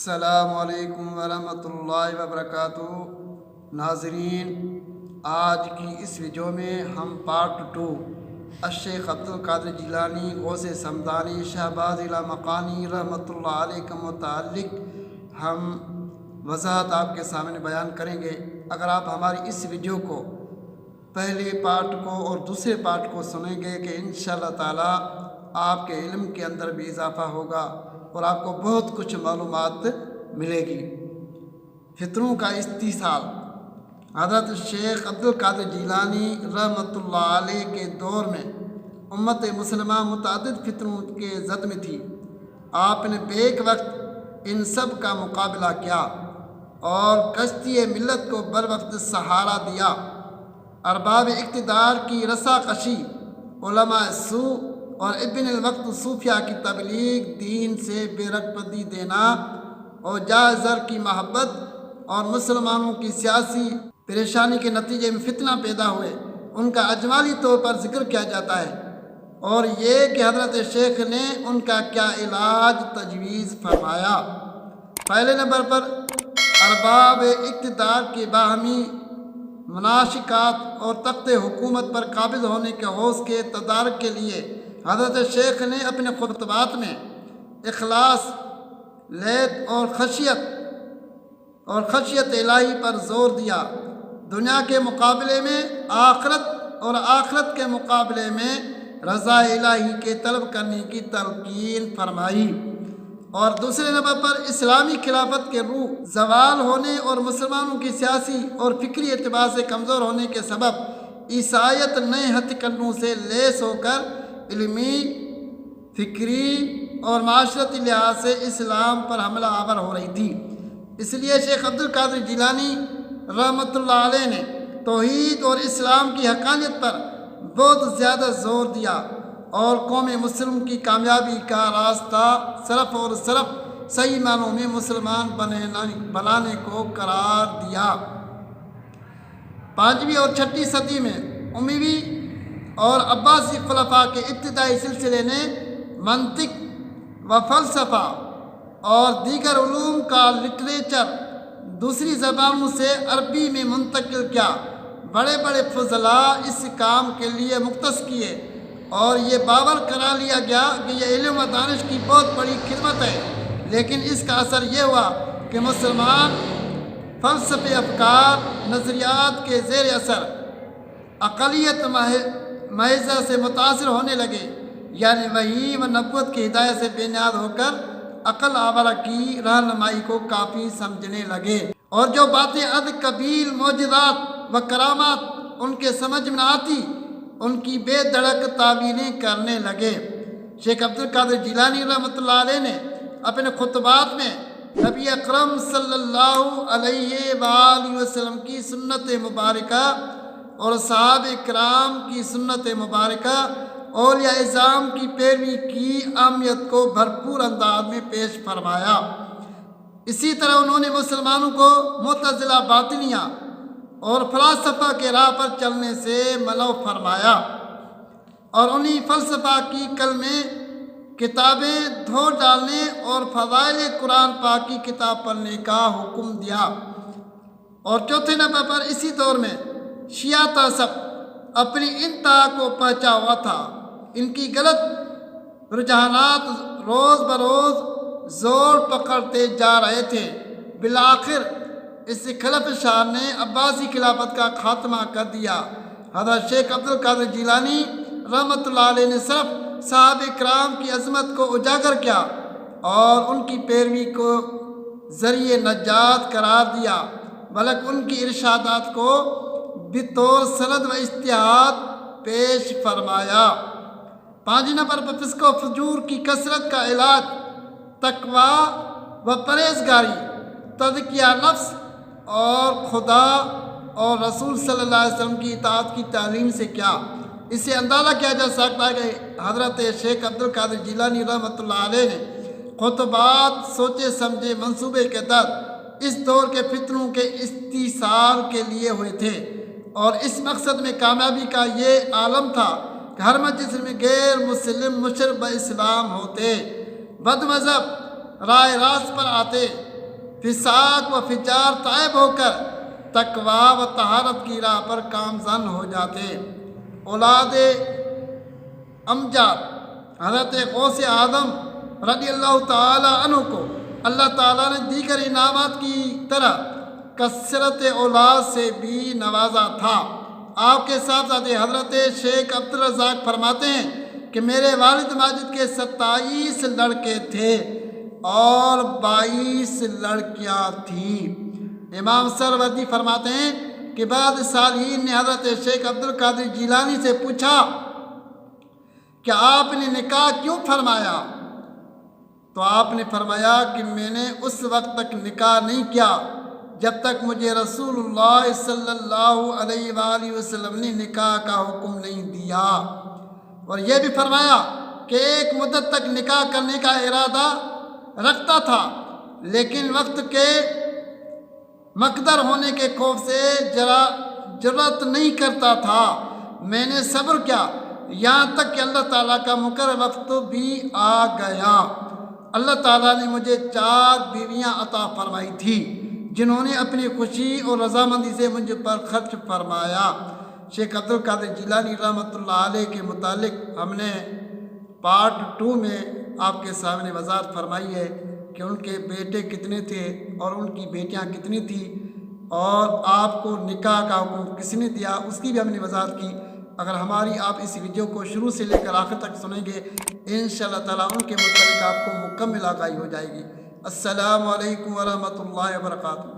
السلام علیکم ورحمۃ اللہ وبرکاتہ۔ ناظرین، آج کی اس ویڈیو میں ہم پارٹ 2 الشیخ عبدالقادر جیلانی غوث سمدانی شہباز لامکانی رحمۃ اللہ علیہ کا متعلق ہم وضاحت آپ کے سامنے بیان کریں گے۔ اگر آپ ہماری اس ویڈیو کو پہلے پارٹ کو اور دوسرے پارٹ کو سنیں گے کہ انشاءاللہ تعالی آپ کے علم کے اندر بھی اضافہ ہوگا اور آپ کو بہت کچھ معلومات ملے گی۔ فطروں کا استحصال۔ حضرت شیخ عبدالقادر جیلانی رحمۃ اللہ علیہ کے دور میں امت مسلمہ متعدد فطروں کے زد میں تھی۔ آپ نے بیک وقت ان سب کا مقابلہ کیا اور کشتی ملت کو بر وقت سہارا دیا۔ ارباب اقتدار کی رسا کشی، علماء سوء اور ابن الوقت صوفیہ کی تبلیغ، دین سے بے رغبتی دینا اور جائے زر کی محبت اور مسلمانوں کی سیاسی پریشانی کے نتیجے میں فتنہ پیدا ہوئے، ان کا اجمالی طور پر ذکر کیا جاتا ہے، اور یہ کہ حضرت شیخ نے ان کا کیا علاج تجویز فرمایا۔ پہلے نمبر پر ارباب اقتدار کے باہمی مناشقات اور تخت حکومت پر قابض ہونے کے حوص کے تدارک کے لیے حضرت شیخ نے اپنے خطبات میں اخلاص، لیت اور خشیت الہی پر زور دیا۔ دنیا کے مقابلے میں آخرت اور آخرت کے مقابلے میں رضا الہی کے طلب کرنے کی تلقین فرمائی۔ اور دوسرے نمبر پر اسلامی خلافت کے روح زوال ہونے اور مسلمانوں کی سیاسی اور فکری اعتبار سے کمزور ہونے کے سبب عیسائیت نئے ہتھ کنڈوں سے لیس ہو کر علمی، فکری اور معاشرتی لحاظ سے اسلام پر حملہ آور ہو رہی تھی۔ اس لیے شیخ عبدالقادر جیلانی رحمۃ اللہ علیہ نے توحید اور اسلام کی حقانیت پر بہت زیادہ زور دیا اور قوم مسلم کی کامیابی کا راستہ صرف اور صرف صحیح معنوں میں مسلمان بنانے کو قرار دیا۔ 5ویں اور 6ٹھی صدی میں امیوی اور عباسی خلفاء کے ابتدائی سلسلے نے منطق و فلسفہ اور دیگر علوم کا لٹریچر دوسری زبانوں سے عربی میں منتقل کیا۔ بڑے بڑے فضلاء اس کام کے لیے مختص کیے اور یہ باور کرا لیا گیا کہ یہ علم و دانش کی بہت بڑی خدمت ہے، لیکن اس کا اثر یہ ہوا کہ مسلمان فلسفے، افکار، نظریات کے زیر اثر اقلیت محضہ سے متاثر ہونے لگے، یعنی وحی و نبوت کی ہدایت سے بے نیاز ہو کر عقل آورہ کی رہنمائی کو کافی سمجھنے لگے، اور جو باتیں اد قبیل معجزات و کرامات ان کے سمجھ میں نہ آتی، ان کی بے دھڑک تعبیریں کرنے لگے۔ شیخ عبدالقادر جیلانی رحمۃ اللہ علیہ نے اپنے خطبات میں نبی اکرم صلی اللہ علیہ وآلہ وسلم کی سنت مبارکہ اور صحابہ کرام کی سنت مبارکہ، اولیاء اعظام کی پیروی کی اہمیت کو بھرپور انداز میں پیش فرمایا۔ اسی طرح انہوں نے مسلمانوں کو معتزلہ باطنیہ اور فلاسفہ کے راہ پر چلنے سے منع فرمایا اور انہی فلسفہ کی کلمے کتابیں دھو ڈالنے اور فضائل قرآن پاک کی کتاب پڑھنے کا حکم دیا۔ اور چوتھے نمبر پر اسی دور میں شیعہ تعصب اپنی انتہا کو پہنچا ہوا تھا۔ ان کی غلط رجحانات روز بروز زور پکڑتے جا رہے تھے۔ بالآخر اس خلف شاہ نے عباسی خلافت کا خاتمہ کر دیا۔ حضرت شیخ عبدالقادر جیلانی رحمۃ اللہ علیہ نے صرف صحابہ کرام کی عظمت کو اجاگر کیا اور ان کی پیروی کو ذریعہ نجات قرار دیا، بلکہ ان کی ارشادات کو بطور سند و اجتہاد پیش فرمایا۔ 5 نمبر پر فسق و فجور کی کثرت کا علاج تقوی و پرہیزگاری، تزکیہ نفس اور خدا اور رسول صلی اللہ علیہ وسلم کی اطاعت کی تعلیم سے کیا۔ اس سے اندازہ کیا جا سکتا ہے کہ حضرت شیخ عبدالقادر جیلانی رحمۃ اللہ علیہ نے خطبات سوچے سمجھے منصوبے کے تحت اس دور کے فتنوں کے استحصال کے لیے ہوئے تھے، اور اس مقصد میں کامیابی کا یہ عالم تھا کہ ہر مجلس میں غیر مسلم مشرب اسلام ہوتے، بد مذہب رائے راست پر آتے فساق و فجار طائب ہو کر تقوی و طہارت کی راہ پر گامزن ہو جاتے۔ اولاد امجاد حضرت غوث اعظم رضی اللہ تعالی عنہ کو اللہ تعالیٰ نے دیگر انعامات کی طرح کثرت اولاد سے بھی نوازا تھا۔ آپ کے صاحبزادے حضرت شیخ عبدالرزاق فرماتے ہیں کہ میرے والد ماجد کے 27 لڑکے تھے اور 22 لڑکیاں تھیں۔ امام سروردی فرماتے ہیں کہ بعد صالحین نے حضرت شیخ عبدالقادر جیلانی سے پوچھا کہ آپ نے نکاح کیوں فرمایا؟ تو آپ نے فرمایا کہ میں نے اس وقت تک نکاح نہیں کیا جب تک مجھے رسول اللہ صلی اللہ علیہ وآلہ وسلم نے نکاح کا حکم نہیں دیا، اور یہ بھی فرمایا کہ ایک مدت تک نکاح کرنے کا ارادہ رکھتا تھا، لیکن وقت کے مقدر ہونے کے خوف سے جرأت نہیں کرتا تھا۔ میں نے صبر کیا یہاں تک کہ اللہ تعالیٰ کا مقرر وقت بھی آ گیا۔ اللہ تعالیٰ نے مجھے 4 بیویاں عطا فرمائی تھی جنہوں نے اپنی خوشی اور رضامندی سے مجھ پر خرچ فرمایا۔ شیخ عبدالقادر جیلانی رحمۃ اللہ علیہ کے متعلق ہم نے پارٹ 2 میں آپ کے سامنے وضاحت فرمائی ہے کہ ان کے بیٹے کتنے تھے اور ان کی بیٹیاں کتنی تھیں، اور آپ کو نکاح کا حکم کس نے دیا اس کی بھی ہم نے وضاحت کی۔ اگر ہماری آپ اس ویڈیو کو شروع سے لے کر آخر تک سنیں گے انشاءاللہ تعالیٰ ان کے متعلق آپ کو مکمل آگاہی ہو جائے گی۔ السلام علیکم ورحمۃ اللہ وبرکاتہ۔